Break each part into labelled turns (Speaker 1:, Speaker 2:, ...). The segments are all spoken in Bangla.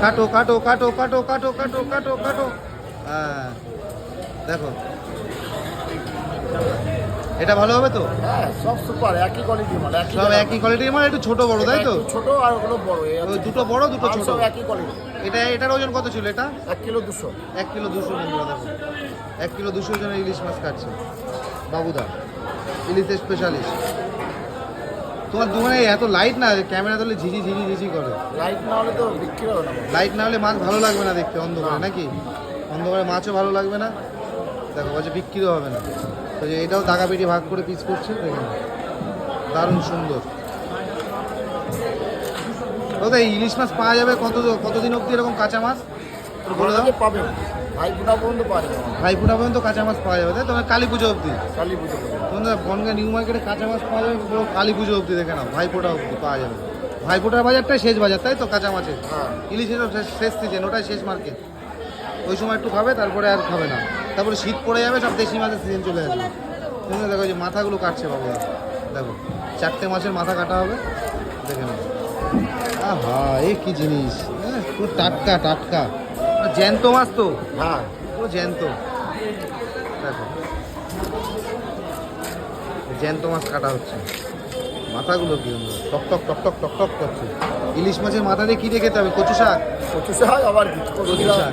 Speaker 1: কাটো কাটো কাটো কাটো কাটো কাটো কাটো কাটো। হ্যাঁ দেখো, এটা ভালো হবে তো?
Speaker 2: হ্যাঁ সব সুপার, একই কোয়ালিটির মাল,
Speaker 1: সব একই কোয়ালিটির মাল, একটু ছোট বড় তাই তো?
Speaker 2: ছোট আর ওগুলো বড়,
Speaker 1: ওই দুটো বড় দুটো ছোট,
Speaker 2: সব একই কোয়ালিটি।
Speaker 1: এটার ওজন কত ছিল এটা?
Speaker 2: 1 কিলো 200।
Speaker 1: 1 কিলো 200 বন্ধুরা দেখো, 1 কিলো 200 ওজনের ইলিশ মাছ কাটছে বাবুদা, ইলিশের স্পেশালিস্ট। তোমার দোকানে এত লাইট না, ক্যামেরা ধরলে ঝিঝি ঝিঝি ঝিঝি করে।
Speaker 2: লাইট না হলে তো বিক্রি হবে না।
Speaker 1: লাইট না হলে মাছ ভালো লাগবে না দেখতে অন্ধকারে, নাকি? অন্ধকারে মাছও ভালো লাগবে না। দেখো বলছে বিক্রিও হবে না। তো যে এটাও দাগা পেটি ভাগ করে পিস করছে, দেখেন দারুণ সুন্দর। দাদা এই ইলিশ মাছ পাওয়া যাবে কতদিন অবধি এরকম কাঁচা মাছ বলে দাও?
Speaker 2: পাবেন ভাইফোঁটা পর্যন্ত পাওয়া যাবে।
Speaker 1: ভাইফোঁটা পর্যন্ত কাঁচা মাছ পাওয়া যাবে তাই তোমার? কালী পুজো অবধি?
Speaker 2: কালী পুজো
Speaker 1: তোমাদের বনগাঁ নিউ মার্কেটে কাঁচা মাছ পাওয়া যাবে পুরো কালী পুজো অবধি, দেখে নাও ভাইফোঁটা অবধি পাওয়া যাবে। ভাইফোঁটার বাজারটাই শেষ বাজার তাই তো কাঁচা মাছের?
Speaker 2: হ্যাঁ
Speaker 1: ইলিশের শেষ সিজন, ওটাই শেষ মার্কেট। ওই সময় একটু খাবে, তারপরে আর খাবে না। তারপরে শীত পড়ে যাবে, সব দেশি মাছের সিজন চলে আসবে। তুমি দেখো যে মাথাগুলো কাটছে বাবু, দেখো 4টে মাছের মাথা কাটা হবে, দেখে নাও। আহা এ কি জিনিস, পুরো টাটকা টাটকা জ্যান্ত মাছ তো,
Speaker 2: হ্যাঁ
Speaker 1: পুরো জ্যান্ত। দেখো জ্যান্ত মাছ কাটা হচ্ছে, মাথাগুলো কি টক টক টক টক টক টক করছে। ইলিশ মাছের মাথা দিয়ে কী দিয়ে খেতে হবে? কচু শাক?
Speaker 2: কচু শাক, আবার
Speaker 1: কচু শাক,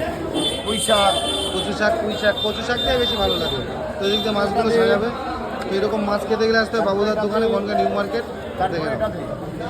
Speaker 2: পুঁই শাক,
Speaker 1: কচু শাক, পুঁই শাক। কচু শাক দিয়ে বেশি ভালো লাগে, তো এদিক দিয়ে মাছগুলো সাজাবে। তো এরকম মাছ খেতে গেলে আসতে হবে বাবুদার দোকানে, বনগাঁ নিউ মার্কেট। দেখে নাও।